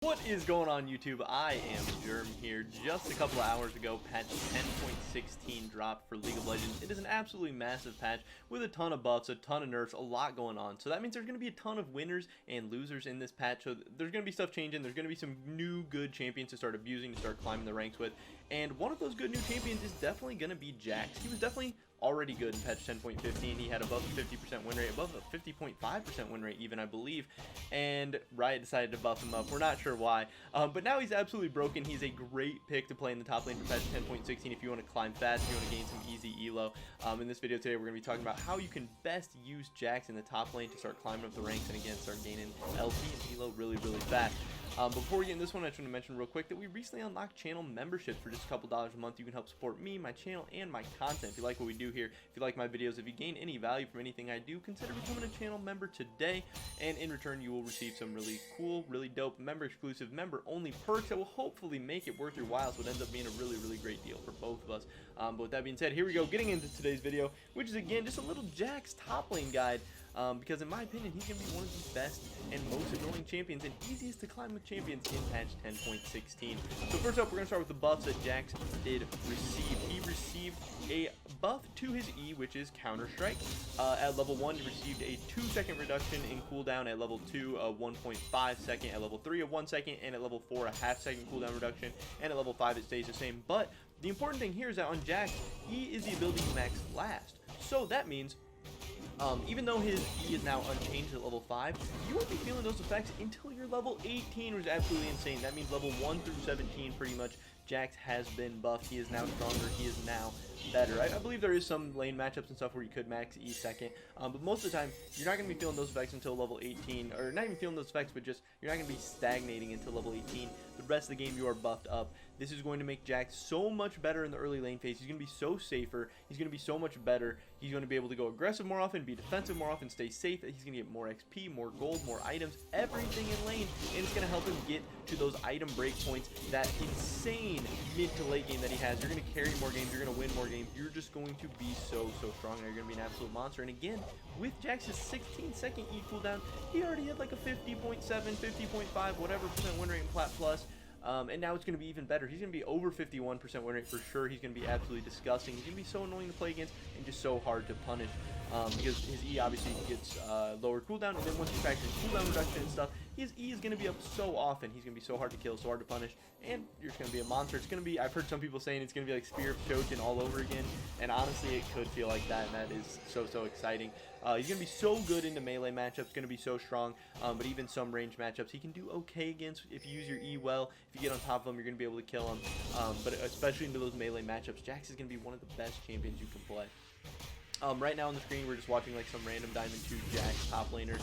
What is going on, YouTube? I am Germ here. Just a couple of hours ago, patch 10.16 dropped for League of Legends. It is an absolutely massive patch with a ton of buffs, a ton of nerfs, a lot going on. So that means there's going to be a ton of winners and losers in this patch. So there's going to be stuff changing. There's going to be some new good champions to start abusing, to start climbing the ranks with. And one of those good new champions is definitely going to be JAX. He was definitely already good in patch 10.15. He had above a 50% win rate, above a 50.5% win rate even, I believe, and Riot decided to buff him up. We're not sure why, but now he's absolutely broken. He's a great pick to play in the top lane for patch 10.16 if you want to climb fast, if you want to gain some easy elo. In this video today, we're going to be talking about how you can best use JAX in the top lane to start climbing up the ranks and again start gaining LP and elo really fast. Before we get into this one, I just want to mention real quick that we recently unlocked channel memberships for just a couple dollars a month. You can help support me, my channel, and my content. If you like what we do here, if you like my videos, if you gain any value from anything I do, consider becoming a channel member today, and in return you will receive some really cool, really dope, member exclusive, member only perks that will hopefully make it worth your while, so it ends up being a really great deal for both of us. But with that being said, here we go, getting into today's video, which is again just a little JAX top lane guide. Because in my opinion, he's going to be one of the best and most annoying champions and easiest to climb with champions in patch 10.16. So first up, we're going to start with the buffs that JAX did receive. He received a buff to his E, which is Counter Strike. At level 1, he received a 2-second reduction in cooldown. At level 2, a 1.5 second. At level 3, a 1 second. And at level 4, a half-second cooldown reduction. And at level 5, it stays the same. But the important thing here is that on JAX, E is the ability to max last. So that means even though his E is now unchanged at level 5, you won't be feeling those effects until you're level 18, which is absolutely insane. That means level 1 through 17, pretty much, JAX has been buffed. He is now stronger. He is now better. I believe there is some lane matchups and stuff where you could max E second, but most of the time, you're not going to be feeling those effects until level 18, or not even feeling those effects, but just, you're not going to be stagnating until level 18. The rest of the game, you are buffed up. This is going to make JAX so much better in the early lane phase. He's going to be so safer. He's going to be so much better. He's going to be able to go aggressive more often, be defensive more often, stay safe. He's going to get more XP, more gold, more items, everything in lane, and it's going to help him get to those item break points, that insane mid to late game that he has. You're going to carry more games. You're going to win more games. You're just going to be so strong, and you're going to be an absolute monster. And again, with JAX's 16-second E cooldown, he already had like a 50.7, 50.5, whatever percent win rate in Plat Plus. And now it's going to be even better. He's going to be over 51% win rate for sure. He's going to be absolutely disgusting. He's going to be so annoying to play against and just so hard to punish, because his E obviously gets lower cooldown, and then once you factor in cooldown reduction and stuff, his E is going to be up so often. He's going to be so hard to kill, so hard to punish, and you're just going to be a monster. It's going to be, I've heard some people saying it's going to be like Spear of Chokin all over again, and honestly it could feel like that, and that is so exciting. He's going to be so good into melee matchups, going to be so strong, but even some range matchups he can do okay against if you use your E well. If you get on top of him, you're going to be able to kill him, but especially into those melee matchups, JAX is going to be one of the best champions you can play. Right now on the screen, we're just watching like some random Diamond 2 JAX top laners,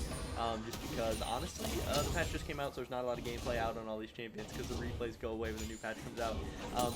just because, honestly, the patch just came out, so there's not a lot of gameplay out on all these champions, because the replays go away when the new patch comes out.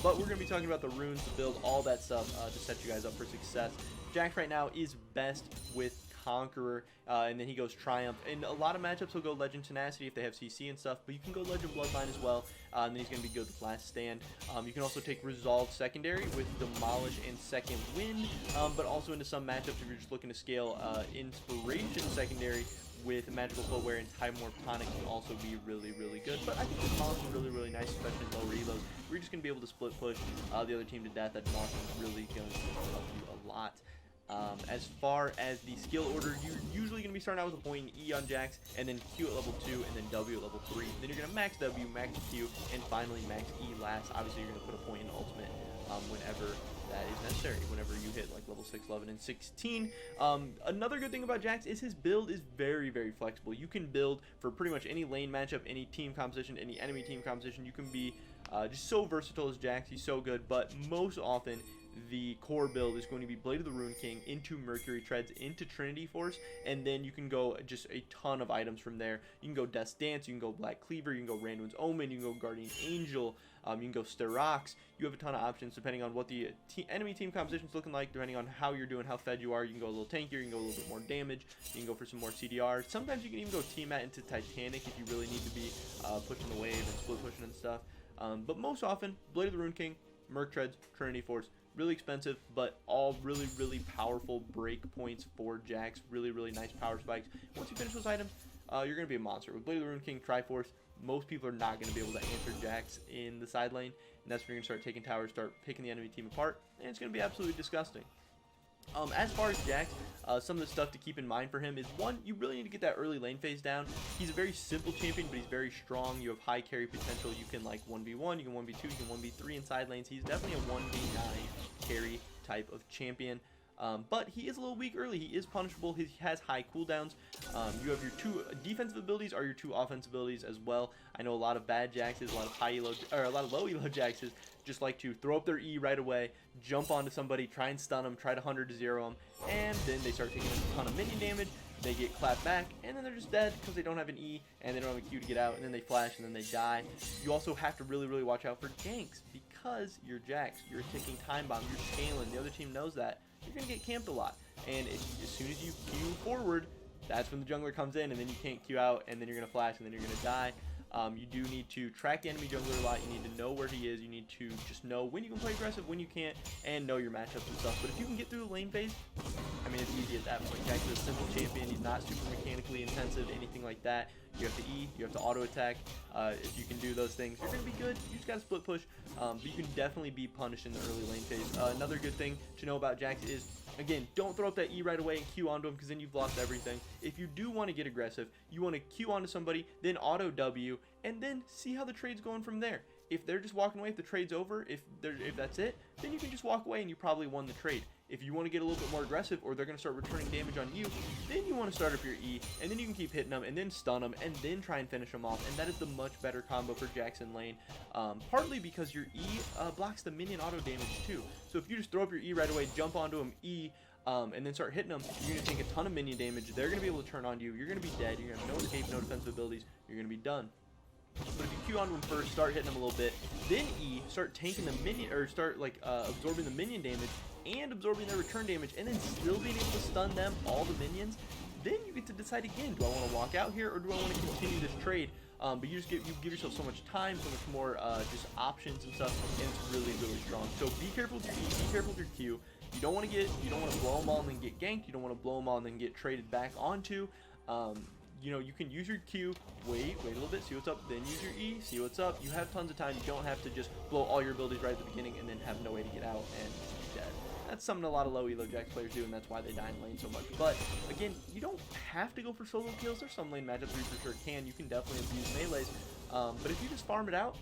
But we're going to be talking about the runes, the build, all that stuff, to set you guys up for success. JAX right now is best with Conqueror, and then he goes Triumph. In a lot of matchups, he'll go Legend Tenacity if they have CC and stuff, but you can go Legend Bloodline as well, and then he's going to be good with Last Stand. You can also take Resolve Secondary with Demolish and Second Wind, but also into some matchups if you're just looking to scale, Inspiration Secondary with Magical Footwear and Timor Tonic can also be really good. But I think Demolish is really nice, especially in lower elos. We're just going to be able to split push the other team to death. That Demolish is really going to help you a lot. As far as the skill order, you're usually going to be starting out with a point in E on JAX, and then Q at level 2, and then W at level 3. Then you're going to max W, max Q, and finally max E last. Obviously, you're going to put a point in Ultimate whenever that is necessary, whenever you hit like level 6, 11, and 16. Another good thing about JAX is his build is very flexible. You can build for pretty much any lane matchup, any team composition, any enemy team composition. You can be just so versatile as JAX. He's so good, but most often the core build is going to be Blade of the Rune King into Mercury Treads into Trinity Force, and then you can go just a ton of items from there. You can go Death's Dance, you can go Black Cleaver, you can go Randuin's Omen, you can go Guardian Angel, you can go Sterox. You have a ton of options depending on what the enemy team composition is looking like, depending on how you're doing, how fed you are. You can go a little tankier, you can go a little bit more damage, you can go for some more CDR. Sometimes you can even go T-Mat into Titanic if you really need to be pushing the wave and split pushing and stuff. But most often, Blade of the Rune King, Merc Treads, Trinity Force. Really expensive, but all really powerful break points for JAX. Really nice power spikes. Once you finish those items, you're going to be a monster. With Blade of the Rune King, Triforce, most people are not going to be able to answer JAX in the side lane, and that's when you're going to start taking towers, start picking the enemy team apart, and it's going to be absolutely disgusting. As far as JAX, some of the stuff to keep in mind for him is, one, you really need to get that early lane phase down. He's a very simple champion, but he's very strong. You have high carry potential. You can like 1v1, you can 1v2, you can 1v3 in side lanes. He's definitely a 1v9 carry type of champion. But he is a little weak early. He is punishable. He has high cooldowns. You have your 2 defensive abilities are your 2 offensive abilities as well. I know a lot of bad JAXs, a lot of low elo JAXs just like to throw up their E right away, jump onto somebody, try and stun them, try to 100 to 0 them, and then they start taking a ton of minion damage. They get clapped back, and then they're just dead because they don't have an E, and they don't have a Q to get out, and then they flash, and then they die. You also have to really, really watch out for ganks because you're JAX. You're a ticking time bomb. You're scaling. The other team knows that. You're going to get camped a lot. And as soon as you Q forward, that's when the jungler comes in, and then you can't Q out, and then you're going to flash, and then you're going to die. You do need to track the enemy jungler a lot. You need to know where he is. You need to just know when you can play aggressive, when you can't, and know your matchups and stuff. But if you can get through the lane phase, I mean, it's easy at that point. JAX is a simple champion. He's not super mechanically intensive, anything like that. You have to E, you have to auto attack. If you can do those things, you're going to be good. You just got to split push. But you can definitely be punished in the early lane phase. Another good thing to know about JAX is, again, don't throw up that E right away and Q onto him because then you've lost everything. If you do want to get aggressive, you want to Q onto somebody, then auto W, and then see how the trade's going from there. If they're just walking away, if the trade's over, if that's it, then you can just walk away and you probably won the trade. If you want to get a little bit more aggressive or they're going to start returning damage on you, then you want to start up your E, and then you can keep hitting them, and then stun them, and then try and finish them off, and that is the much better combo for JAX in lane, partly because your E blocks the minion auto damage too. So if you just throw up your E right away, jump onto them, E, and then start hitting them, you're going to take a ton of minion damage. They're going to be able to turn on you. You're going to be dead. You're going to have no escape, no defensive abilities. You're going to be done. But if you Q onto them first, start hitting them a little bit, then E, start tanking the minion, or start like absorbing the minion damage and absorbing their return damage, and then still being able to stun them, all the minions, then you get to decide again, do I want to walk out here or do I want to continue this trade? But you give yourself so much time, so much more just options and stuff, and it's really, really strong. So be careful with your E, be careful with your Q. You don't want to blow them all and then get ganked. You don't want to blow them all and then get traded back onto. You know, you can use your Q, wait a little bit, see what's up, then use your E, see what's up. You have tons of time. You don't have to just blow all your abilities right at the beginning and then have no way to get out and be dead. That's something a lot of low elo JAX players do, and that's why they die in lane so much. But again, you don't have to go for solo kills. There's some lane matchups where you for sure can. You can definitely abuse melees. But if you just farm it out,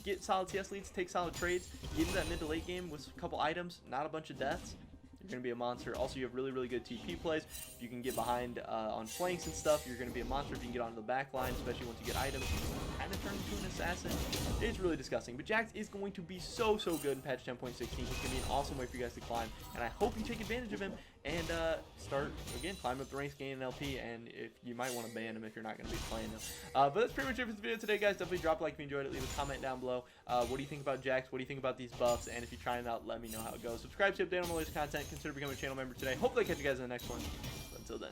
get solid CS leads, take solid trades, get into that mid to late game with a couple items, not a bunch of deaths, you're going to be a monster. Also, you have really, really good TP plays. If you can get behind on flanks and stuff, you're going to be a monster. If you can get onto the back line, especially once you get items, you can kind of turn into an assassin. It's really disgusting. But JAX is going to be so, so good in patch 10.16. He's going to be an awesome way for you guys to climb. And I hope you take advantage of him and start, again, climbing up the ranks, gaining LP. And if you might want to ban him if you're not going to be playing him. But that's pretty much it for this video today, guys. Definitely drop a like if you enjoyed it. Leave a comment down below. What do you think about JAX? What do you think about these buffs? And if you're trying it out, let me know how it goes. Subscribe to update on the latest content. Consider becoming a channel member today. Hopefully I catch you guys in the next one. But until then.